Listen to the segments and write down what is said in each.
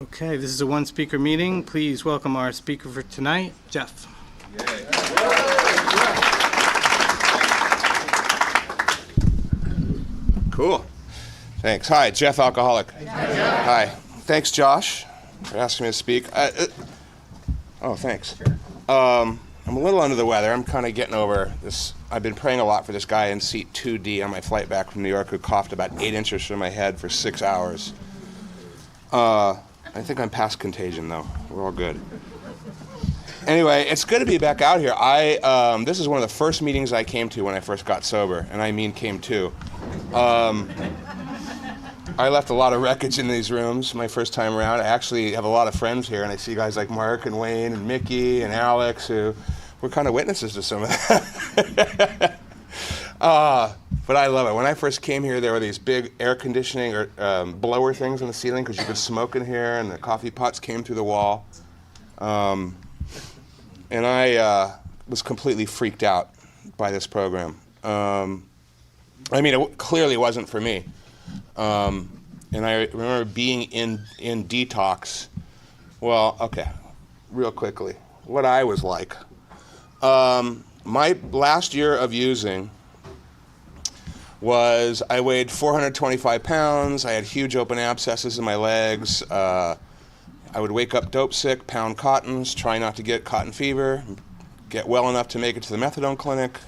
Okay, this is a one-speaker meeting. Please welcome our speaker for tonight, Jeff. Cool. Thanks. Hi, Jeff Alcoholic. Hi. Thanks, Josh, for asking me to speak. Thanks. I'm a little under the weather. I'm kind of getting over this. I've been praying a lot for this guy in seat 2D on my flight back from New York who coughed about 8 inches from my head for 6 hours. I think I'm past contagion, though. We're all good. Anyway, it's good to be back out here. This is one of the first meetings I came to when I first got sober, and I mean came to. I left a lot of wreckage in these rooms my first time around. I actually have a lot of friends here, and I see guys like Mark and Wayne and Mickey and Alex who were kind of witnesses to some of that. But I love it. When I first came here, there were these big air conditioning or blower things on the ceiling because you could smoke in here, and the coffee pots came through the wall. And I was completely freaked out by this program. It clearly wasn't for me. And I remember being in detox. Well, okay, real quickly, what I was like. My last year of using was I weighed 425 pounds. I had huge open abscesses in my legs. I would wake up dope sick, pound cottons, try not to get cotton fever, get well enough to make it to the methadone clinic,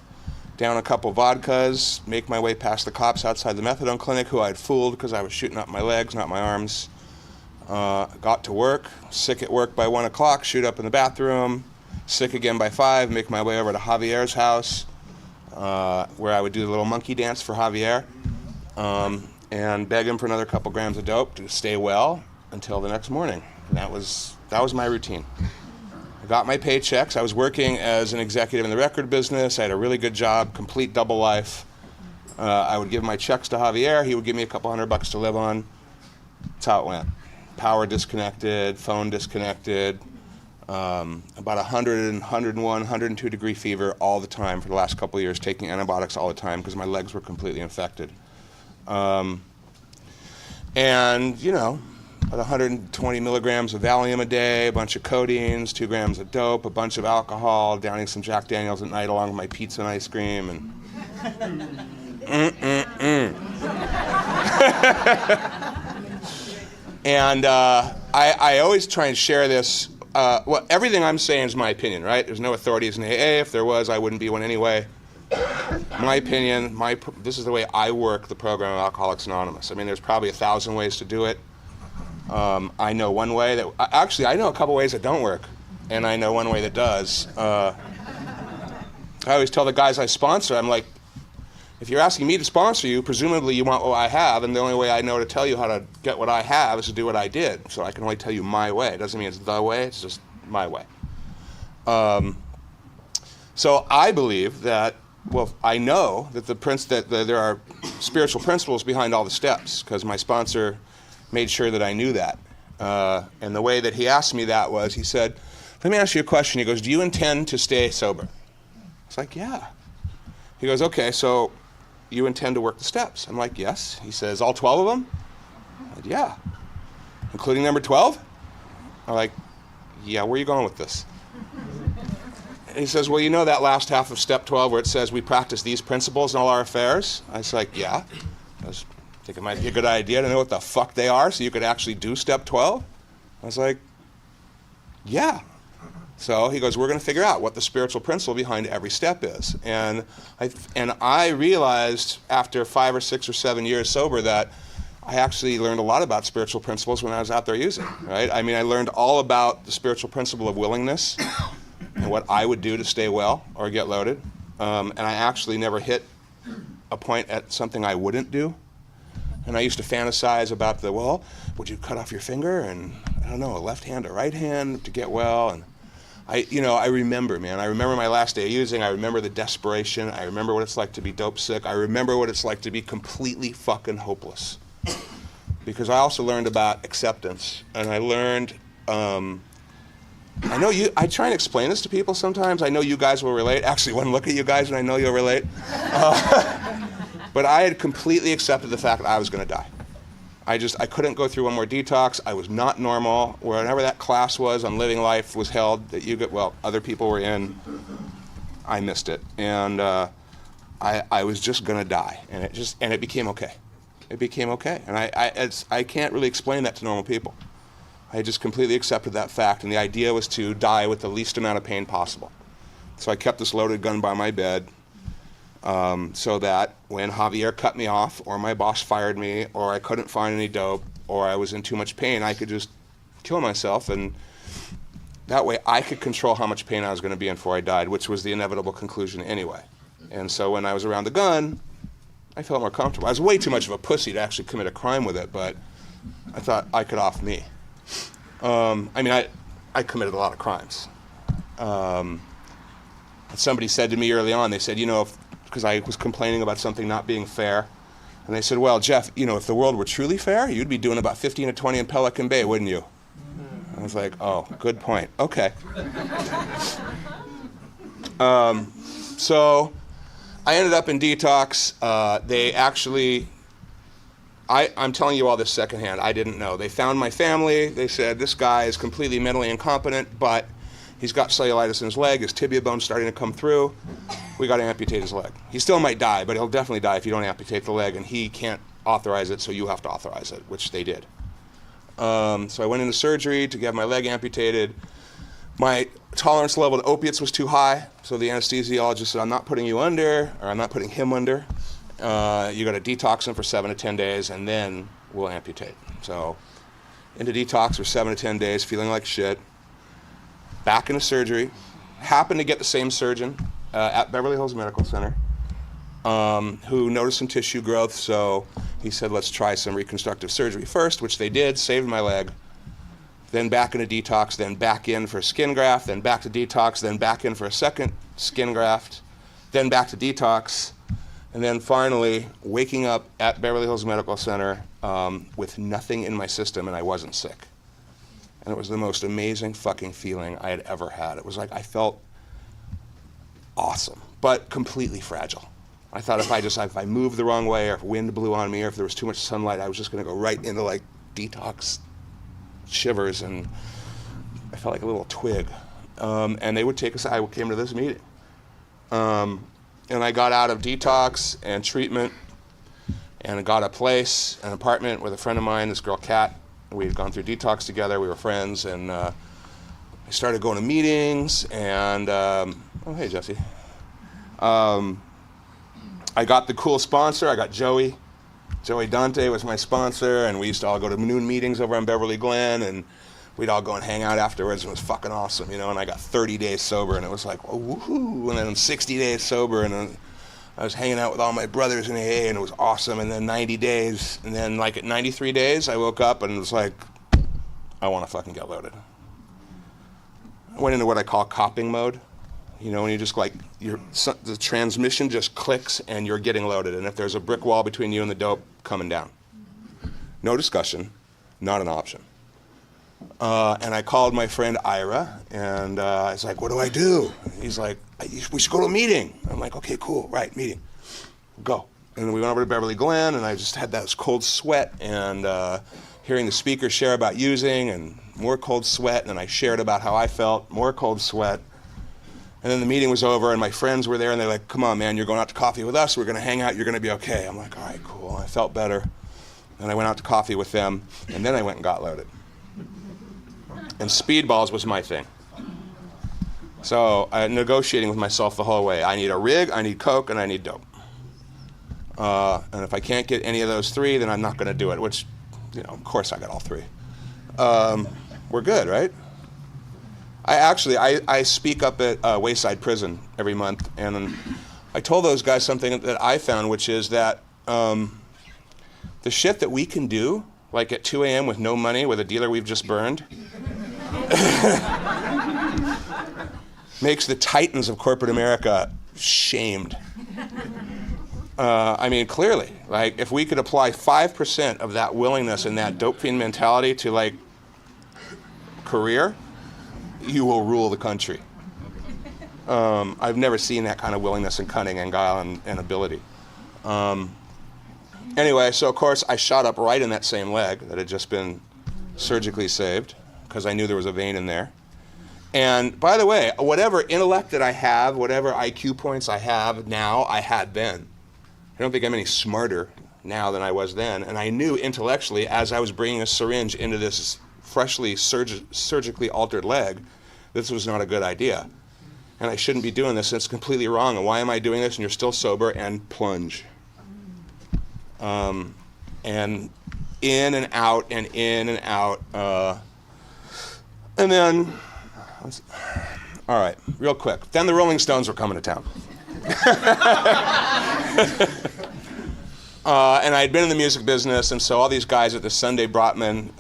down a couple vodkas, make my way past the cops outside the methadone clinic who I'd fooled because I was shooting up my legs, not my arms. Got to work, sick at work by 1 o'clock, shoot up in the bathroom, sick again by 5, make my way over to Javier's house, where I would do the little monkey dance for Javier, and beg him for another couple grams of dope to stay well until the next morning. And that was my routine. I got my paychecks. I was working as an executive in the record business. I had a really good job, complete double life. I would give my checks to Javier. He would give me a couple $100 to live on. That's how it went. Power disconnected, phone disconnected, about 100, 101, 102 degree fever all the time for the last couple of years, taking antibiotics all the time because my legs were completely infected. About 120 milligrams of Valium a day, a bunch of codeines, 2 grams of dope, a bunch of alcohol, downing some Jack Daniels at night along with my pizza and ice cream, and I always try and share this. Everything I'm saying is my opinion, right? There's no authorities in AA. If there was, I wouldn't be one anyway. My opinion, this is the way I work the program of Alcoholics Anonymous. I mean, there's probably 1,000 ways to do it. I know one way that, I know a couple ways that don't work, and I know one way that does. I always tell the guys I sponsor, I'm like, if you're asking me to sponsor you, presumably you want what I have, and the only way I know to tell you how to get what I have is to do what I did. So I can only tell you my way. It doesn't mean it's the way, it's just my way. So I believe that, I know that there are spiritual principles behind all the steps, because my sponsor made sure that I knew that. And the way that he asked me that was, he said, let me ask you a question. He goes, do you intend to stay sober? It's like, yeah. He goes, okay, so you intend to work the steps? I'm like, yes. He says, all 12 of them? I said, yeah. Including number 12? I'm like, yeah, where are you going with this? And he says, well, you know that last half of step 12 where it says we practice these principles in all our affairs? I was like, yeah. I think it might be a good idea to know what the fuck they are so you could actually do step 12? I was like, yeah. So he goes, we're going to figure out what the spiritual principle behind every step is. And I realized after 5 or 6 or 7 years sober that I actually learned a lot about spiritual principles when I was out there using, right? I mean, I learned all about the spiritual principle of willingness and what I would do to stay well or get loaded. And I actually never hit a point at something I wouldn't do. And I used to fantasize about would you cut off your finger and, I don't know, a left hand or right hand to get well? And I remember, man. I remember my last day of using. I remember the desperation. I remember what it's like to be dope sick. I remember what it's like to be completely fucking hopeless. Because I also learned about acceptance. And I learned, I try and explain this to people sometimes. I know you guys will relate. Actually, one look at you guys and I know you'll relate. But I had completely accepted the fact that I was going to die. I couldn't go through one more detox. I was not normal. Whenever that class was on living life was held that other people were in, I missed it. And I was just gonna die. And it became okay. It became okay. And I can't really explain that to normal people. I just completely accepted that fact, and the idea was to die with the least amount of pain possible. So I kept this loaded gun by my bed, so that when Javier cut me off, or my boss fired me, or I couldn't find any dope, or I was in too much pain, I could just kill myself, and that way I could control how much pain I was going to be in before I died, which was the inevitable conclusion anyway. And so when I was around the gun, I felt more comfortable. I was way too much of a pussy to actually commit a crime with it, but I thought I could off me. I committed a lot of crimes. Somebody said to me early on, they said, because I was complaining about something not being fair, and they said, well, Jeff, if the world were truly fair, you'd be doing about 15 to 20 in Pelican Bay, wouldn't you? I was like, oh, good point. Okay. So I ended up in detox. I'm telling you all this secondhand. I didn't know. They found my family. They said, this guy is completely mentally incompetent, but he's got cellulitis in his leg. His tibia bone's starting to come through. We got to amputate his leg. He still might die, but he'll definitely die if you don't amputate the leg, and he can't authorize it, so you have to authorize it, which they did. So I went into surgery to get my leg amputated. My tolerance level to opiates was too high, so the anesthesiologist said, I'm not putting you under, or I'm not putting him under. You got to detox him for 7 to 10 days, and then we'll amputate. So into detox for 7 to 10 days, feeling like shit. Back into surgery. Happened to get the same surgeon at Beverly Hills Medical Center who noticed some tissue growth, so he said, let's try some reconstructive surgery first, which they did, saved my leg. Then back into detox, then back in for a skin graft, then back to detox, then back in for a second skin graft, then back to detox, and then finally waking up at Beverly Hills Medical Center with nothing in my system, and I wasn't sick. And it was the most amazing fucking feeling I had ever had. It was like I felt awesome, but completely fragile. I thought if I moved the wrong way, or if wind blew on me, or if there was too much sunlight, I was just going to go right into like detox shivers, and I felt like a little twig. And they would take us. I came to this meeting, and I got out of detox and treatment, and I got an apartment with a friend of mine, this girl Kat. We had gone through detox together. We were friends, and I started going to meetings. And oh, hey, Jesse. I got the cool sponsor. I got Joey. Joey Dante was my sponsor, and we used to all go to noon meetings over on Beverly Glen, and we'd all go and hang out afterwards. It was fucking awesome, And I got 30 days sober, and it was like, oh, woohoo! And then 60 days sober, and then I was hanging out with all my brothers in AA, and it was awesome. And then 90 days, and then like at 93 days, I woke up and it was like, I want to fucking get loaded. I went into what I call copping mode. When you just like, the transmission just clicks and you're getting loaded. And if there's a brick wall between you and the dope, coming down. No discussion, not an option. And I called my friend Ira, and I was like, what do I do? He's like, we should go to a meeting. I'm like, okay, cool, right, meeting. Go. And then we went over to Beverly Glen, and I just had that cold sweat, and hearing the speaker share about using, and more cold sweat, and then I shared about how I felt, more cold sweat. And then the meeting was over, and my friends were there, and they're like, come on, man, you're going out to coffee with us, we're going to hang out, you're going to be okay. I'm like, all right, cool. And I felt better. And I went out to coffee with them, and then I went and got loaded. And speedballs was my thing. So I negotiating with myself the whole way. I need a rig, I need coke, and I need dope. And if I can't get any of those three, then I'm not going to do it, which, of course I got all three. We're good, right? I speak up at Wayside Prison every month, and I told those guys something that I found, which is that the shit that we can do, like at 2 a.m. with no money with a dealer we've just burned, makes the titans of corporate America shamed. Clearly, like if we could apply 5% of that willingness and that dope fiend mentality to like career, you will rule the country. I've never seen that kind of willingness and cunning and guile and ability. Anyway, so of course I shot up right in that same leg that had just been surgically saved because I knew there was a vein in there. And by the way, whatever intellect that I have, whatever IQ points I have now, I had then. I don't think I'm any smarter now than I was then. And I knew intellectually, as I was bringing a syringe into this freshly surgically altered leg, this was not a good idea. And I shouldn't be doing this, and it's completely wrong. And why am I doing this? And you're still sober, and plunge. And in and out, and in and out. And then, all right, real quick. Then the Rolling Stones were coming to town. And I had been in the music business, and so all these guys at the Sunday Brotman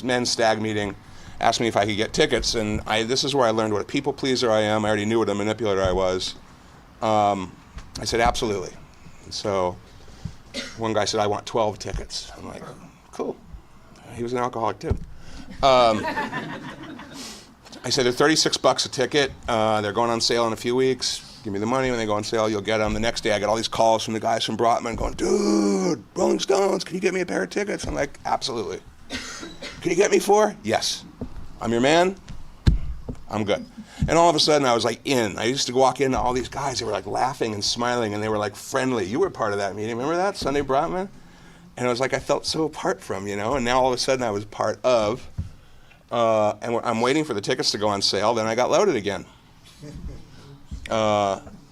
men's stag meeting asked me if I could get tickets, and this is where I learned what a people pleaser I am. I already knew what a manipulator I was. I said, absolutely. And so one guy said, I want 12 tickets. I'm like, cool. He was an alcoholic too. I said, they're $36 a ticket. They're going on sale in a few weeks. Give me the money. When they go on sale, you'll get them. The next day, I get all these calls from the guys from Brotman going, dude, Rolling Stones, can you get me a pair of tickets? I'm like, absolutely. Can you get me 4? Yes. I'm your man. I'm good. And all of a sudden, I was like in. I used to walk into all these guys. They were like laughing and smiling, and they were like friendly. You were part of that meeting. Remember that, Sunday Brotman? And it was like I felt so apart from, and now all of a sudden I was part of. And I'm waiting for the tickets to go on sale. Then I got loaded again.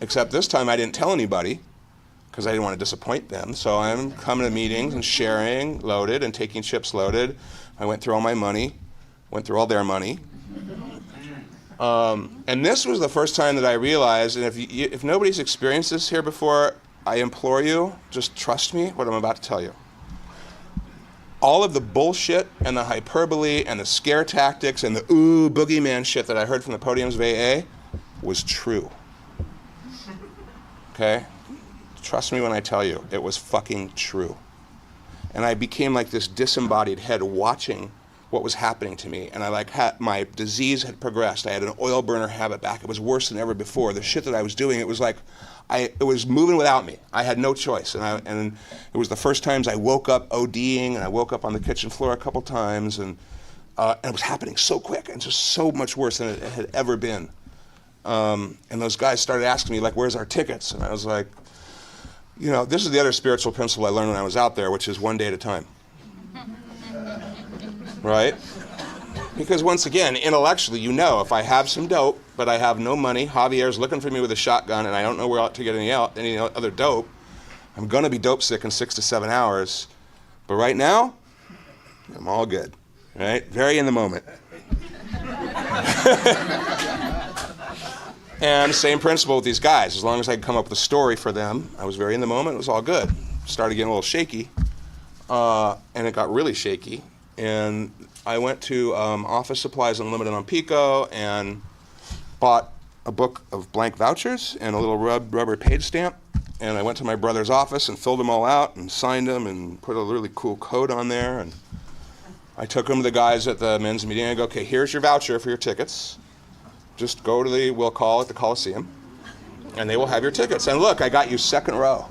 Except this time I didn't tell anybody because I didn't want to disappoint them. So I'm coming to meetings and sharing loaded and taking chips loaded. I went through all my money, went through all their money. And this was the first time that I realized, and if nobody's experienced this here before, I implore you, just trust me what I'm about to tell you. All of the bullshit and the hyperbole and the scare tactics and the boogeyman shit that I heard from the podiums of AA was true. Okay? Trust me when I tell you, it was fucking true. And I became like this disembodied head watching what was happening to me. And my disease had progressed. I had an oil burner habit back. It was worse than ever before. The shit that I was doing, it was like, it was moving without me. I had no choice. And it was the first times I woke up ODing, and I woke up on the kitchen floor a couple times, and it was happening so quick and just so much worse than it had ever been. And those guys started asking me, like, where's our tickets? And I was like, this is the other spiritual principle I learned when I was out there, which is one day at a time. Right? Because once again, intellectually, if I have some dope, but I have no money, Javier's looking for me with a shotgun, and I don't know where to get any other dope, I'm going to be dope sick in 6 to 7 hours. But right now, I'm all good. Right? Very in the moment. And same principle with these guys. As long as I could come up with a story for them, I was very in the moment. It was all good. Started getting a little shaky, and it got really shaky. And I went to Office Supplies Unlimited on Pico and bought a book of blank vouchers and a little rubber page stamp. And I went to my brother's office and filled them all out and signed them and put a really cool code on there. And I took them to the guys at the men's meeting. I go, okay, here's your voucher for your tickets. Just go to we'll call at the Coliseum, and they will have your tickets. And look, I got you second row.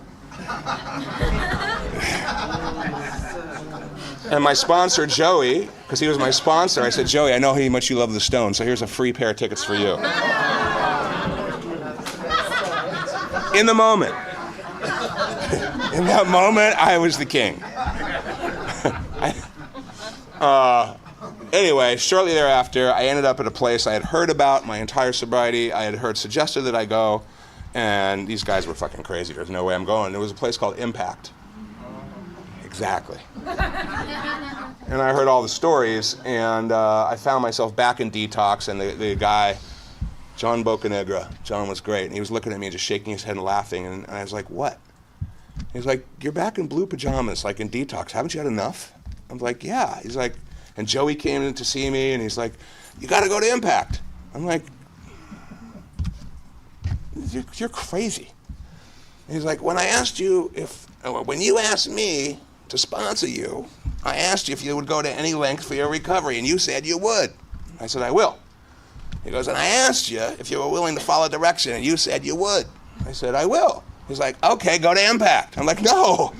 And my sponsor, Joey, because he was my sponsor, I said, Joey, I know how much you love the Stones, so here's a free pair of tickets for you. In the moment. In that moment, I was the king. Anyway, shortly thereafter, I ended up at a place I had heard about my entire sobriety. I had heard suggested that I go, and these guys were fucking crazy. There's no way I'm going. There was a place called Impact. Exactly. And I heard all the stories, and I found myself back in detox, and the guy, John Bocanegra, John was great, and he was looking at me and just shaking his head and laughing, and I was like, what? He's like, you're back in blue pajamas, like in detox. Haven't you had enough? I'm like, yeah. He's like, and Joey came in to see me, and he's like, you got to go to Impact. I'm like, you're crazy. And he's like, when you asked me to sponsor you, I asked you if you would go to any length for your recovery, and you said you would. I said, I will. He goes, and I asked you if you were willing to follow direction, and you said you would. I said, I will. He's like, okay, go to Impact. I'm like, no.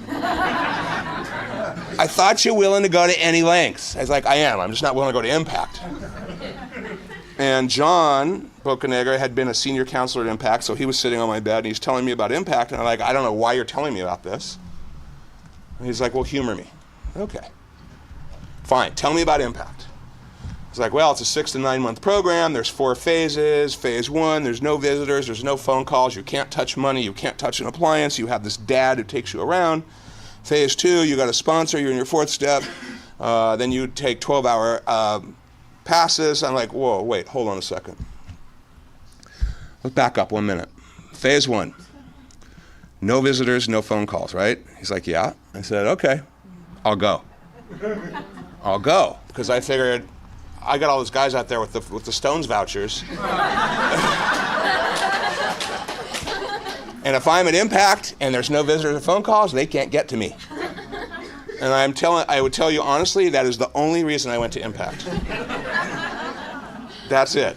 I thought you're willing to go to any lengths. I was like, I am. I'm just not willing to go to Impact. And John Bocanegra had been a senior counselor at Impact, so he was sitting on my bed, and he's telling me about Impact, and I'm like, I don't know why you're telling me about this. And he's like, well, humor me. Okay. Fine, tell me about Impact. It's like, well, it's a 6 to 9 month program. There's 4 phases. Phase 1, there's no visitors, there's no phone calls. You can't touch money, you can't touch an appliance. You have this dad who takes you around. Phase 2, you got a sponsor, you're in your 4th step. Then you take 12-hour passes. I'm like, whoa, wait, hold on a second. Let's back up 1 minute. Phase 1, no visitors, no phone calls, right? He's like, yeah. I said, okay, I'll go. I'll go, because I figured I got all those guys out there with the Stones vouchers. And if I'm at Impact and there's no visitors or phone calls, they can't get to me. And I would tell you honestly, that is the only reason I went to Impact. That's it.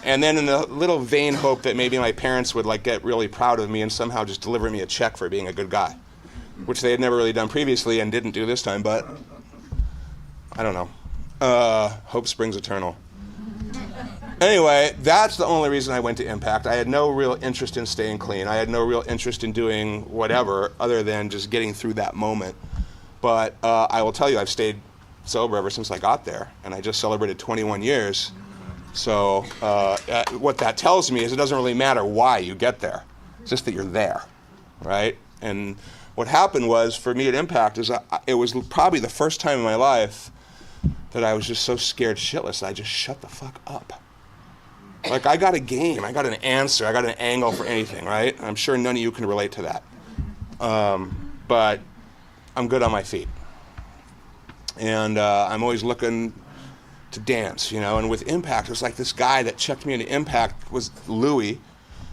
And then in the little vain hope that maybe my parents would get really proud of me and somehow just deliver me a check for being a good guy, which they had never really done previously and didn't do this time, but I don't know. Hope springs eternal. Anyway, that's the only reason I went to Impact. I had no real interest in staying clean. I had no real interest in doing whatever other than just getting through that moment. But I will tell you, I've stayed sober ever since I got there, and I just celebrated 21 years. So what that tells me is it doesn't really matter why you get there. It's just that you're there, right? And what happened was, for me at Impact, is it was probably the first time in my life that I was just so scared shitless that I just shut the fuck up. Like, I got a game, I got an answer, I got an angle for anything, right? I'm sure none of you can relate to that. But I'm good on my feet. And I'm always looking to dance, and with Impact, it was like this guy that checked me into Impact was Louie.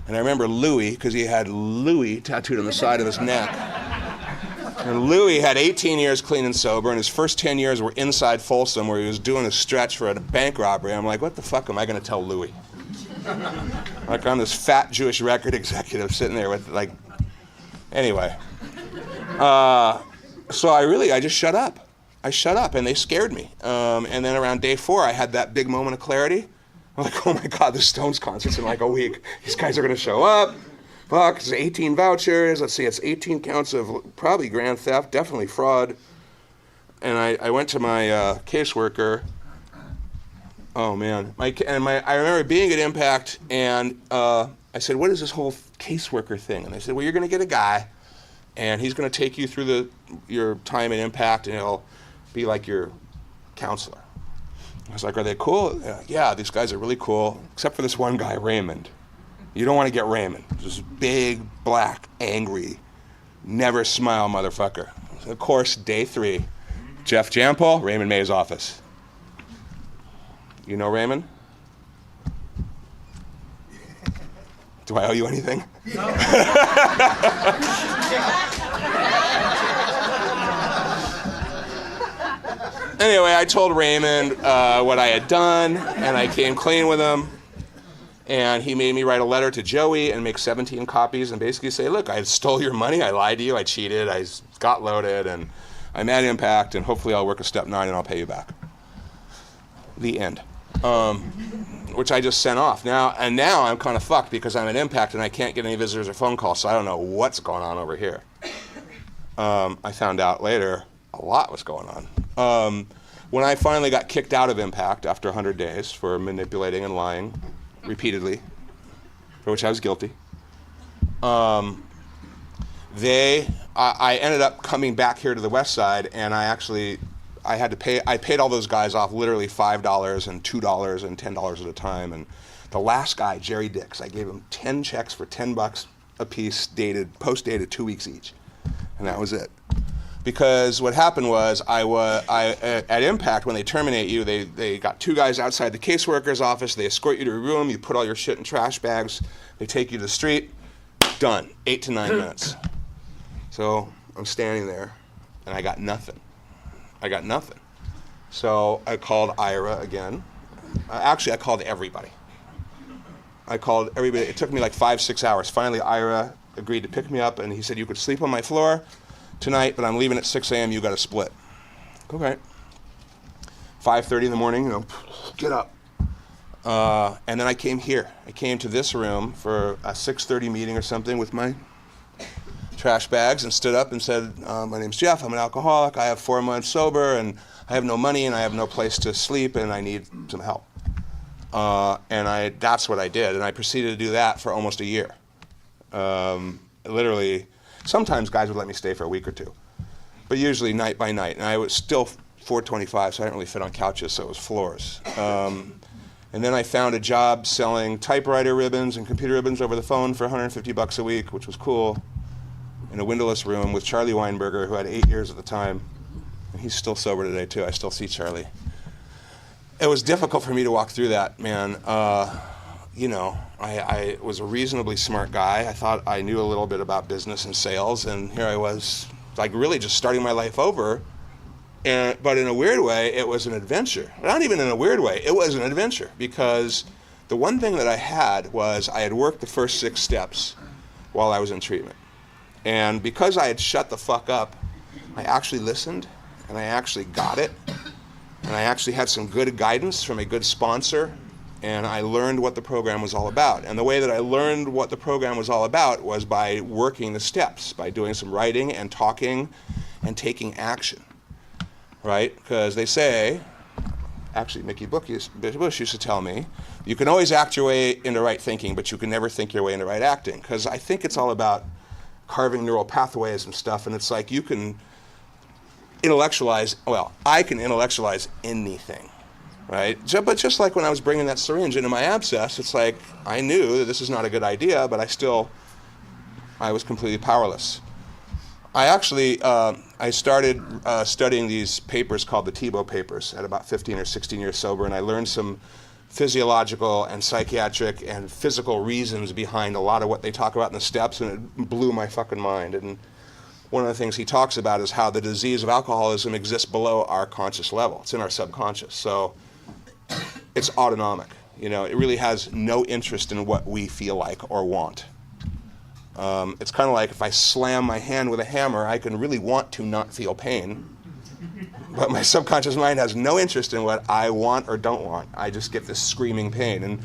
And I remember Louie because he had Louie tattooed on the side of his neck. And Louie had 18 years clean and sober, and his first 10 years were inside Folsom, where he was doing a stretch for a bank robbery. I'm like, what the fuck am I going to tell Louie? Like, I'm this fat Jewish record executive sitting there with, anyway. So I just shut up. I shut up, and they scared me. And then around day 4, I had that big moment of clarity. I'm like, oh my God, the Stones concert's in a week. These guys are going to show up. Fuck, it's 18 vouchers. Let's see, it's 18 counts of probably grand theft, definitely fraud. And I went to my caseworker. Oh man, I remember being at Impact, and I said, what is this whole caseworker thing? And they said, well, you're going to get a guy, and he's going to take you through your time at Impact, and he'll be like your counselor. I was like, are they cool? Yeah, these guys are really cool, except for this one guy, Raymond. You don't want to get Raymond. This big, black, angry, never smile motherfucker. So of course, day 3, Jeff Jampol, Raymond May's office. You know Raymond? Do I owe you anything? Anyway, I told Raymond what I had done, and I came clean with him. And he made me write a letter to Joey and make 17 copies and basically say, look, I stole your money, I lied to you, I cheated, I got loaded, and I'm at Impact, and hopefully I'll work a step 9 and I'll pay you back. The end. Which I just sent off. Now I'm kind of fucked because I'm at Impact and I can't get any visitors or phone calls, so I don't know what's going on over here. I found out later a lot was going on. When I finally got kicked out of Impact after 100 days for manipulating and lying repeatedly, for which I was guilty, I ended up coming back here to the West Side, and I paid all those guys off literally $5 and $2 and $10 at a time. And the last guy, Jerry Dix, I gave him 10 checks for $10 a piece, post-dated 2 weeks each, and that was it. Because what happened was, at Impact, when they terminate you, they got 2 guys outside the caseworker's office, they escort you to a room, you put all your shit in trash bags, they take you to the street, done, 8 to 9 minutes. So I'm standing there, and I got nothing. So I called Ira again. Actually, I called everybody. It took me 5-6 hours. Finally, Ira agreed to pick me up, and he said, you could sleep on my floor tonight, but I'm leaving at 6 a.m., you got to split. Okay. 5:30 in the morning, get up. And then I came here. I came to this room for a 6:30 meeting or something with my trash bags and stood up and said, my name's Jeff, I'm an alcoholic, I have 4 months sober, and I have no money, and I have no place to sleep, and I need some help. And that's what I did, and I proceeded to do that for almost a year. Literally, sometimes guys would let me stay for a week or two, but usually night by night, and I was still 425, so I didn't really fit on couches, so it was floors. And then I found a job selling typewriter ribbons and computer ribbons over the phone for $150 a week, which was cool, in a windowless room with Charlie Weinberger, who had 8 years at the time. And he's still sober today, too. I still see Charlie. It was difficult for me to walk through that, man. I was a reasonably smart guy. I thought I knew a little bit about business and sales, and here I was, like, really just starting my life over. But in a weird way, it was an adventure. Not even in a weird way, it was an adventure, because the one thing that I had was I had worked the first 6 steps while I was in treatment. And because I had shut the fuck up, I actually listened, and I actually got it, and I actually had some good guidance from a good sponsor, and I learned what the program was all about. And the way that I learned what the program was all about was by working the steps, by doing some writing and talking and taking action. Right? Because they say, actually Mickey Bush used to tell me, you can always act your way into right thinking, but you can never think your way into right acting. Because I think it's all about carving neural pathways and stuff, and it's like you can intellectualize, I can intellectualize anything, right? But just like when I was bringing that syringe into my abscess, it's like I knew that this is not a good idea, but I was completely powerless. I started studying these papers called the Tebow papers at about 15 or 16 years sober, and I learned some physiological and psychiatric and physical reasons behind a lot of what they talk about in the steps, and it blew my fucking mind. And one of the things he talks about is how the disease of alcoholism exists below our conscious level. It's in our subconscious, so it's autonomic. It really has no interest in what we feel like or want. It's kind of like if I slam my hand with a hammer, I can really want to not feel pain, but my subconscious mind has no interest in what I want or don't want. I just get this screaming pain. And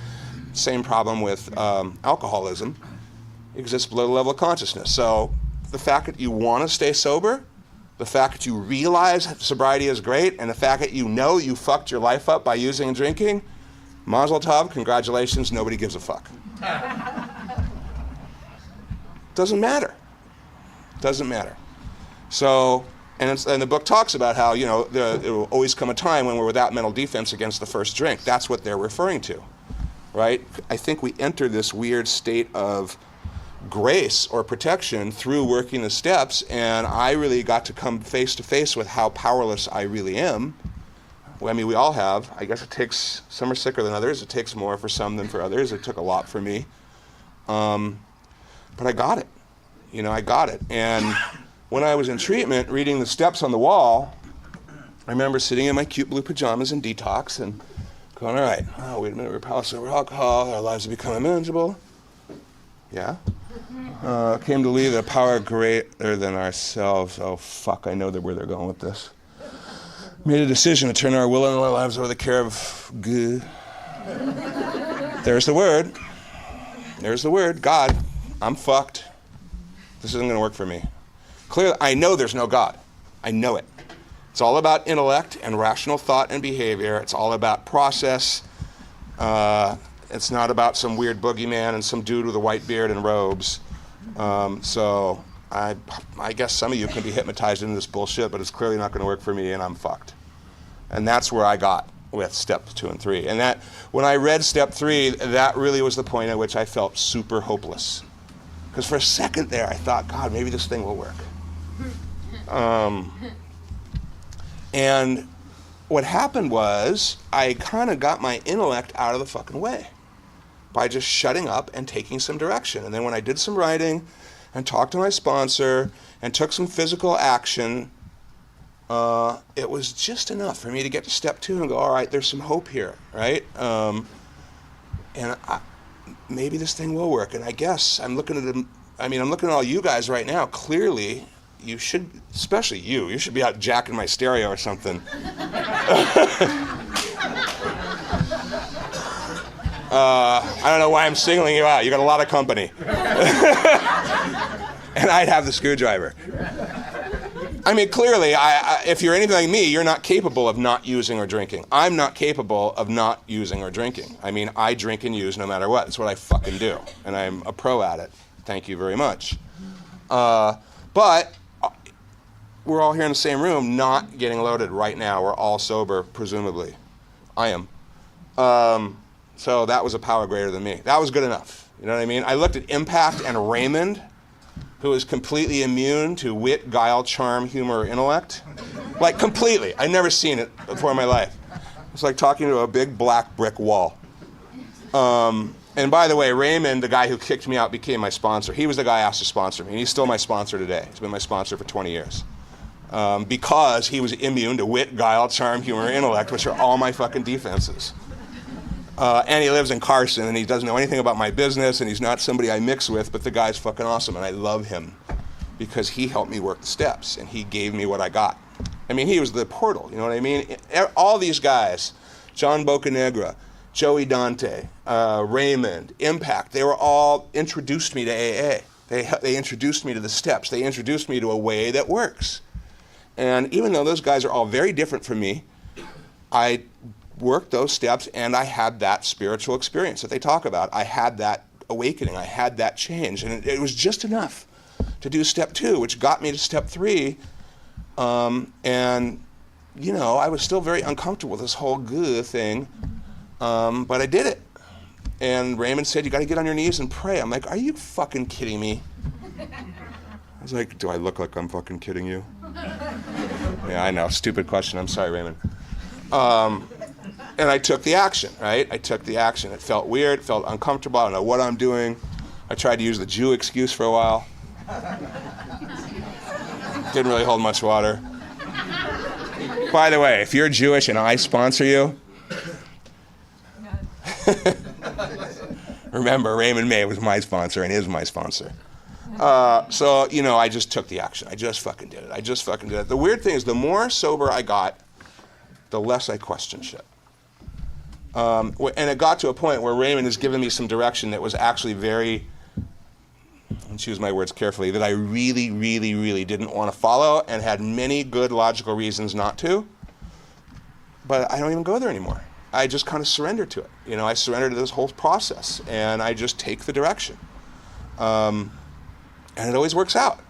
same problem with alcoholism, exists below the level of consciousness. So the fact that you want to stay sober, the fact that you realize sobriety is great, and the fact that you fucked your life up by using and drinking, Mazel tov, congratulations, nobody gives a fuck. Doesn't matter. So, and the book talks about how, there will always come a time when we're without mental defense against the first drink. That's what they're referring to, right? I think we enter this weird state of grace or protection through working the steps, and I really got to come face to face with how powerless I really am. Well, we all have. I guess it takes, some are sicker than others. It takes more for some than for others. It took a lot for me. But I got it. I got it. And when I was in treatment, reading the steps on the wall, I remember sitting in my cute blue pajamas in detox and going, all right, wait a minute, we're powerless over alcohol, our lives have become unmanageable. Yeah? Came to believe that a power greater than ourselves, oh fuck, I know where they're going with this. Made a decision to turn our will and our lives over the care of good. There's the word, God. I'm fucked. This isn't going to work for me. Clearly, I know there's no God. I know it. It's all about intellect and rational thought and behavior. It's all about process. It's not about some weird boogeyman and some dude with a white beard and robes. So I guess some of you can be hypnotized into this bullshit, but it's clearly not going to work for me, and I'm fucked. And that's where I got with step 2 and 3. And that, when I read step 3, that really was the point at which I felt super hopeless. Because for a second there, I thought, God, maybe this thing will work. And what happened was, I kind of got my intellect out of the fucking way by just shutting up and taking some direction. And then when I did some writing and talked to my sponsor and took some physical action, it was just enough for me to get to step 2 and go, all right, there's some hope here, right? Maybe this thing will work. And I guess I'm looking at all you guys right now. Clearly, you should, especially you should be out jacking my stereo or something. I don't know why I'm singling you out. You got a lot of company. And I'd have the screwdriver. I mean, clearly, if you're anything like me, you're not capable of not using or drinking. I'm not capable of not using or drinking. I mean, I drink and use no matter what. It's what I fucking do. And I'm a pro at it. Thank you very much. But we're all here in the same room, not getting loaded right now. We're all sober, presumably. I am. So that was a power greater than me. That was good enough. You know what I mean? I looked at Impact and Raymond, who is completely immune to wit, guile, charm, humor, or intellect. Like, completely. I'd never seen it before in my life. It's like talking to a big black brick wall. And by the way, Raymond, the guy who kicked me out, became my sponsor. He was the guy I asked to sponsor me, and he's still my sponsor today. He's been my sponsor for 20 years. Because he was immune to wit, guile, charm, humor, and intellect, which are all my fucking defenses. And he lives in Carson, and he doesn't know anything about my business, and he's not somebody I mix with, but the guy's fucking awesome, and I love him because he helped me work the steps, and he gave me what I got. I mean, he was the portal, you know what I mean? All these guys, John Bocanegra, Joey Dante, Raymond, Impact, they were all introduced me to AA. They introduced me to the steps. They introduced me to a way that works. And even though those guys are all very different from me, I worked those steps and I had that spiritual experience that they talk about. I had that awakening. I had that change. And it was just enough to do step 2, which got me to step 3. And, you know, I was still very uncomfortable with this whole good thing. But I did it. And Raymond said, you got to get on your knees and pray. I'm like, are you fucking kidding me? I was like, do I look like I'm fucking kidding you? Yeah, I know. Stupid question. I'm sorry, Raymond. And I took the action, right? I took the action. It felt weird. It felt uncomfortable. I don't know what I'm doing. I tried to use the Jew excuse for a while. Didn't really hold much water. By the way, if you're Jewish and I sponsor you, remember, Raymond May was my sponsor and is my sponsor. So, you know, I just took the action. I just fucking did it. The weird thing is, the more sober I got, the less I questioned shit. And it got to a point where Raymond has given me some direction that was actually very, and choose my words carefully, that I really, really, really didn't want to follow and had many good logical reasons not to. But I don't even go there anymore. I just kind of surrender to it. You know, I surrender to this whole process, and I just take the direction. And it always works out,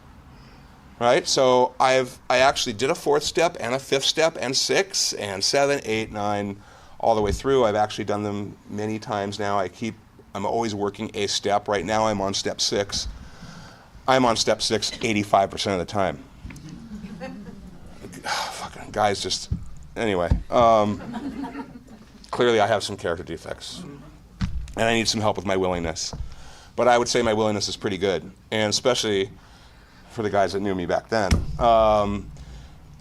right? So I actually did a 4th step and a 5th step and 6 and 7, 8, 9, all the way through. I've actually done them many times now. I'm always working a step. Right now I'm on step 6. I'm on step 6 85% of the time. Fucking guys just, anyway. Clearly I have some character defects, and I need some help with my willingness. But I would say my willingness is pretty good, and especially for the guys that knew me back then.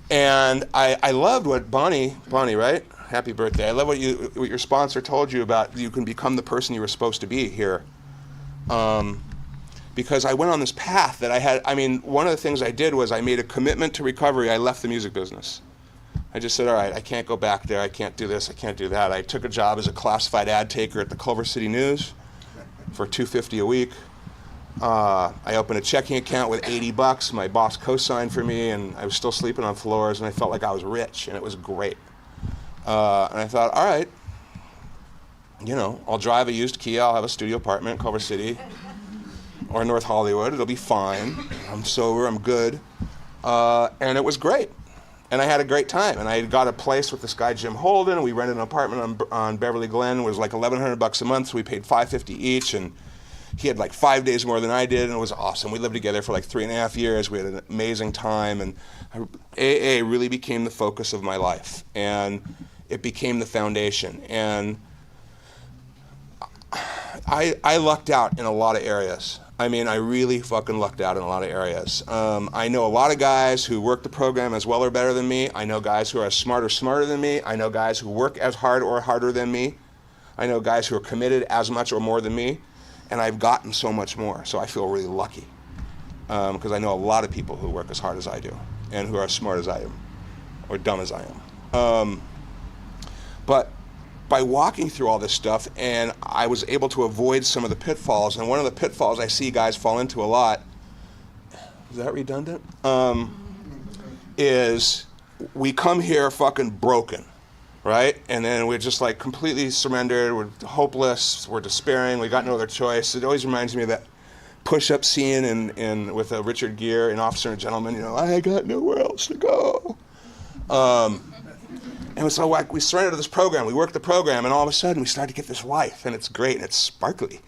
And I loved what Bonnie, right? Happy birthday. I love what your sponsor told you about you can become the person you were supposed to be here. Because I went on this path that one of the things I did was I made a commitment to recovery. I left the music business. I just said, all right, I can't go back there. I can't do this. I can't do that. I took a job as a classified ad taker at the Culver City News for $250 a week. I opened a checking account with $80. My boss co-signed for me, and I was still sleeping on floors, and I felt like I was rich, and it was great. And I thought, all right, you know, I'll drive a used Kia. I'll have a studio apartment in Culver City or North Hollywood. It'll be fine. I'm sober. I'm good. And it was great. And I had a great time. And I got a place with this guy, Jim Holden, and we rented an apartment on Beverly Glen. It was like $1,100 a month, so we paid $550 each. And he had like 5 days more than I did, and it was awesome. We lived together for like 3.5 years. We had an amazing time. And AA really became the focus of my life. And it became the foundation. And I lucked out in a lot of areas. I mean, I really fucking lucked out in a lot of areas. I know a lot of guys who work the program as well or better than me. I know guys who are as smart or smarter than me. I know guys who work as hard or harder than me. I know guys who are committed as much or more than me. And I've gotten so much more, so I feel really lucky. because I know a lot of people who work as hard as I do and who are as smart as I am or dumb as I am. But by walking through all this stuff, and I was able to avoid some of the pitfalls, and one of the pitfalls I see guys fall into a lot, is that redundant? Is we come here fucking broken, right? And then we're just like completely surrendered, we're hopeless, we're despairing, we got no other choice. It always reminds me of that push-up scene in with Richard Gere in Officer and Gentleman, you know, I got nowhere else to go. And so like, we surrendered to this program, we worked the program, and all of a sudden we started to get this life, and it's great, and it's sparkly.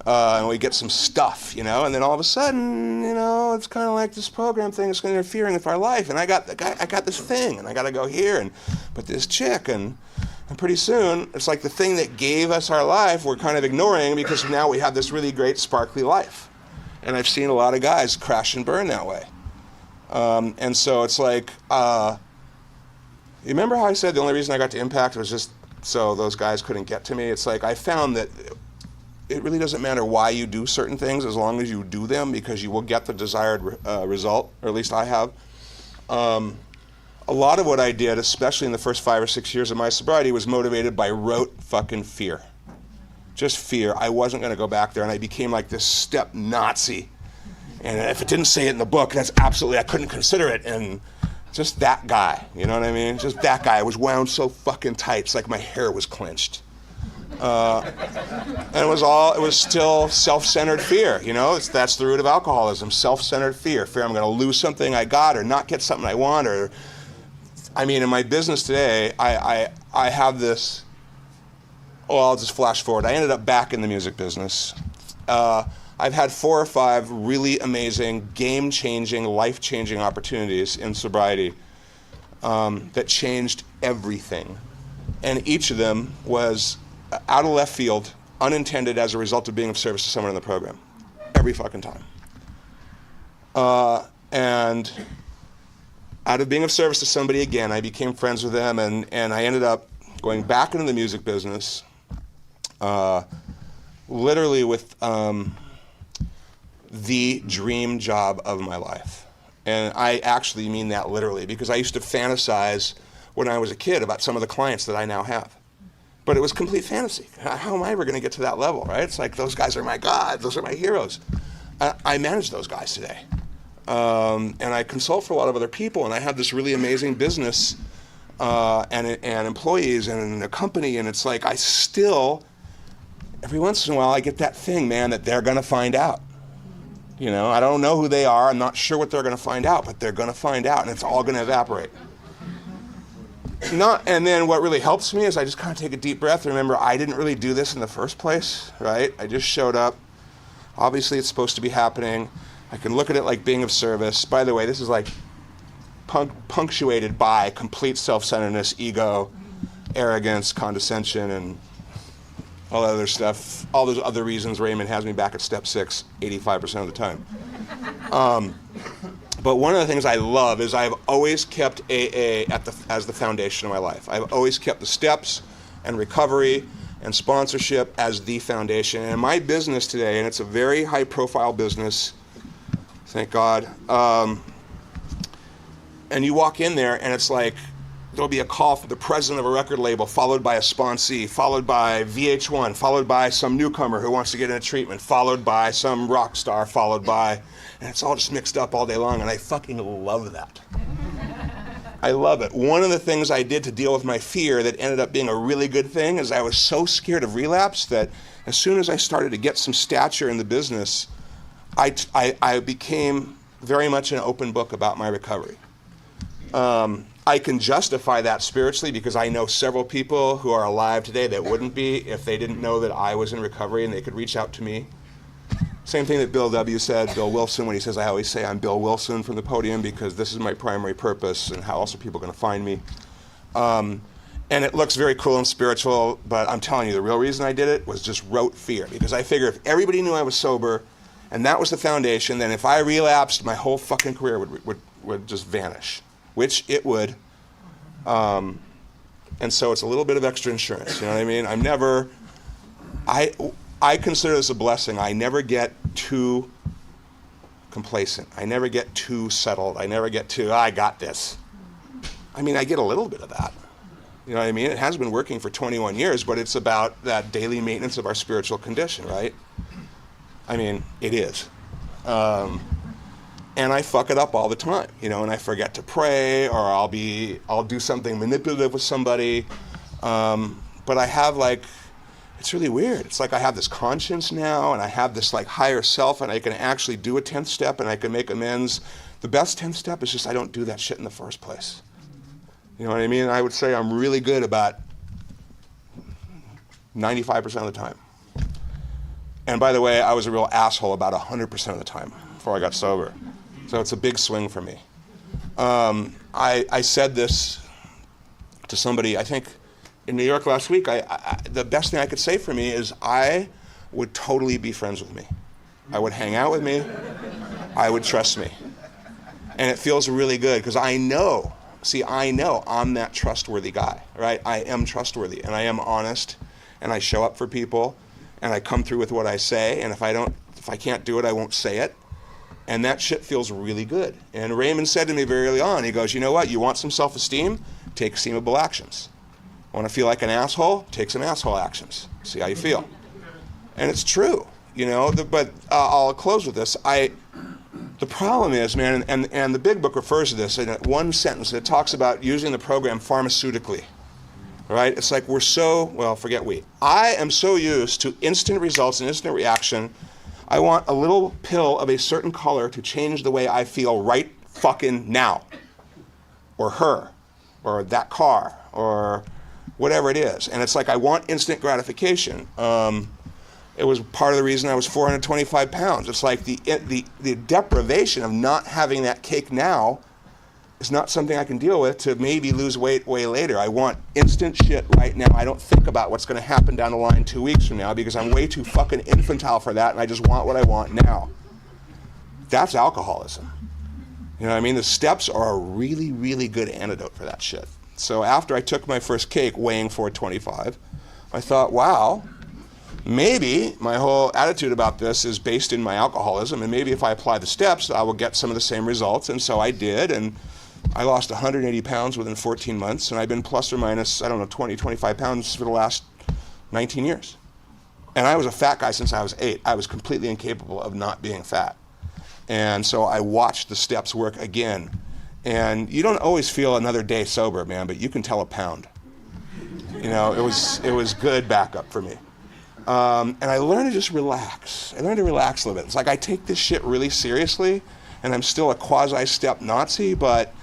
And we get some stuff, you know, and then all of a sudden, you know, it's kind of like this program thing is interfering with our life, and I got this thing, and I got to go here, but this chick, and pretty soon, it's like the thing that gave us our life, we're kind of ignoring because now we have this really great sparkly life. And I've seen a lot of guys crash and burn that way. And so it's like, you remember how I said the only reason I got to Impact was just so those guys couldn't get to me? It's like I found that it really doesn't matter why you do certain things as long as you do them, because you will get the desired result, or at least I have. A lot of what I did, especially in the first 5 or 6 years of my sobriety, was motivated by rote fucking fear. Just fear. I wasn't going to go back there, and I became like this step Nazi. And if it didn't say it in the book, that's absolutely, I couldn't consider it. And just that guy, you know what I mean? Just that guy. I was wound so fucking tight, it's like my hair was clenched. And it was still self-centered fear, you know? That's the root of alcoholism, self-centered fear. Fear I'm going to lose something I got or not get something I want. Or, I mean, in my business today, I have this, well, I'll just flash forward. I ended up back in the music business. I've had 4 or 5 really amazing, game-changing, life-changing opportunities in sobriety that changed everything. And each of them was out of left field, unintended as a result of being of service to someone in the program. Every fucking time. And out of being of service to somebody again, I became friends with them, and I ended up going back into the music business, literally with the dream job of my life. And I actually mean that literally, because I used to fantasize when I was a kid about some of the clients that I now have. But it was complete fantasy. How am I ever going to get to that level, right? It's like, those guys are my gods, those are my heroes. I manage those guys today. And I consult for a lot of other people, and I have this really amazing business and employees and a company, and it's like I still, every once in a while, I get that thing, man, that they're going to find out. You know, I don't know who they are, I'm not sure what they're going to find out, but they're going to find out, and it's all going to evaporate. And then what really helps me is I just kind of take a deep breath and remember I didn't really do this in the first place, right? I just showed up. Obviously, it's supposed to be happening. I can look at it like being of service. By the way, this is like punctuated by complete self-centeredness, ego, arrogance, condescension, and all that other stuff. All those other reasons Raymond has me back at step 6 85% of the time. But one of the things I love is I've always kept AA as the foundation of my life. I've always kept the steps and recovery and sponsorship as the foundation. And my business today, and it's a very high-profile business, thank God, and you walk in there and it's like there'll be a call from the president of a record label, followed by a sponsee, followed by VH1, followed by some newcomer who wants to get into treatment, followed by some rock star, followed by, and it's all just mixed up all day long, and I fucking love that. I love it. One of the things I did to deal with my fear that ended up being a really good thing is I was so scared of relapse that as soon as I started to get some stature in the business, I became very much an open book about my recovery. I can justify that spiritually because I know several people who are alive today that wouldn't be if they didn't know that I was in recovery and they could reach out to me. Same thing that Bill W. said, Bill Wilson, when he says, I always say I'm Bill Wilson from the podium because this is my primary purpose and how else are people going to find me? And it looks very cool and spiritual, but I'm telling you, the real reason I did it was just rote fear, because I figure if everybody knew I was sober and that was the foundation, then if I relapsed, my whole fucking career would just vanish, which it would. And so it's a little bit of extra insurance, you know what I mean? I consider this a blessing. I never get too complacent. I never get too settled. I never get too, I got this. I mean, I get a little bit of that. You know what I mean? It has been working for 21 years, but it's about that daily maintenance of our spiritual condition, right? I mean, it is. And I fuck it up all the time, you know, and I forget to pray, or I'll do something manipulative with somebody. But I have like, it's really weird. It's like I have this conscience now, and I have this like higher self, and I can actually do a 10th step, and I can make amends. The best 10th step is just I don't do that shit in the first place. You know what I mean? I would say I'm really good about 95% of the time. And by the way, I was a real asshole about 100% of the time before I got sober. So it's a big swing for me. I said this to somebody, I think in New York last week, the best thing I could say for me is I would totally be friends with me. I would hang out with me. I would trust me. And it feels really good because I know I'm that trustworthy guy, right? I am trustworthy, and I am honest, and I show up for people, and I come through with what I say, and if I can't do it, I won't say it. And that shit feels really good. And Raymond said to me very early on, he goes, you know what, you want some self-esteem? Take esteemable actions. Want to feel like an asshole? Take some asshole actions. See how you feel. And it's true, you know, but I'll close with this. The problem is, man, and the big book refers to this in one sentence. It talks about using the program pharmaceutically, right? It's like I am so used to instant results and instant reaction. I want a little pill of a certain color to change the way I feel right fucking now. Or her, or that car, or whatever it is. And it's like I want instant gratification. It was part of the reason I was 425 pounds. It's like the deprivation of not having that cake now is not something I can deal with to maybe lose weight way later. I want instant shit right now. I don't think about what's going to happen down the line 2 weeks from now because I'm way too fucking infantile for that, and I just want what I want now. That's alcoholism. You know what I mean? The steps are a really, really good antidote for that shit. So after I took my first cake weighing 425, I thought, wow, maybe my whole attitude about this is based in my alcoholism, and maybe if I apply the steps, I will get some of the same results. And so I did, and I lost 180 pounds within 14 months, and I've been plus or minus, 20, 25 pounds for the last 19 years. And I was a fat guy since I was 8. I was completely incapable of not being fat. And so I watched the steps work again. And you don't always feel another day sober, man, but you can tell a pound. You know, it was good backup for me. And I learned to just relax. I learned to relax a little bit. It's like I take this shit really seriously, and I'm still a quasi-step Nazi, but,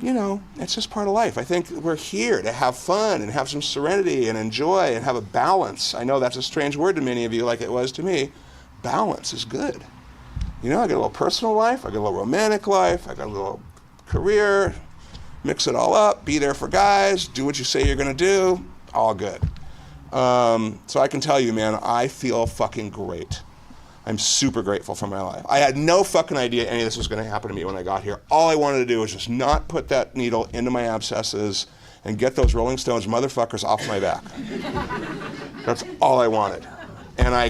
you know, it's just part of life. I think we're here to have fun and have some serenity and enjoy and have a balance. I know that's a strange word to many of you, like it was to me. Balance is good. You know, I got a little personal life, I got a little romantic life, I got a little career, mix it all up, be there for guys, do what you say you're gonna do, all good. So I can tell you, man, I feel fucking great. I'm super grateful for my life. I had no fucking idea any of this was going to happen to me when I got here. All I wanted to do was just not put that needle into my abscesses and get those Rolling Stones motherfuckers off my back. That's all I wanted. And I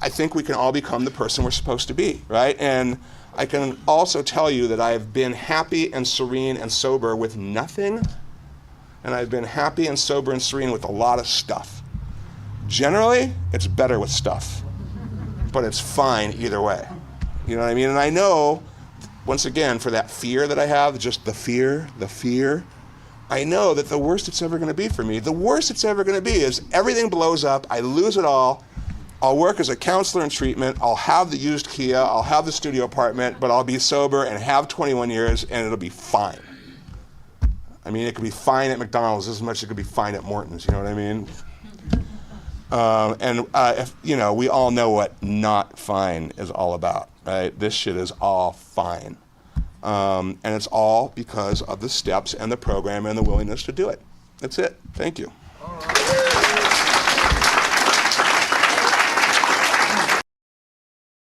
think we can all become the person we're supposed to be, right? And I can also tell you that I've been happy and serene and sober with nothing, and I've been happy and sober and serene with a lot of stuff. Generally, it's better with stuff, but it's fine either way. You know what I mean? And I know, once again, for that fear that I have, just the fear, I know that the worst it's ever going to be for me, the worst it's ever going to be is everything blows up, I lose it all, I'll work as a counselor in treatment, I'll have the used Kia, I'll have the studio apartment, but I'll be sober and have 21 years and it'll be fine. I mean, it could be fine at McDonald's as much as it could be fine at Morton's, you know what I mean? We all know what not fine is all about, right? This shit is all fine. And it's all because of the steps and the program and the willingness to do it. That's it. Thank you.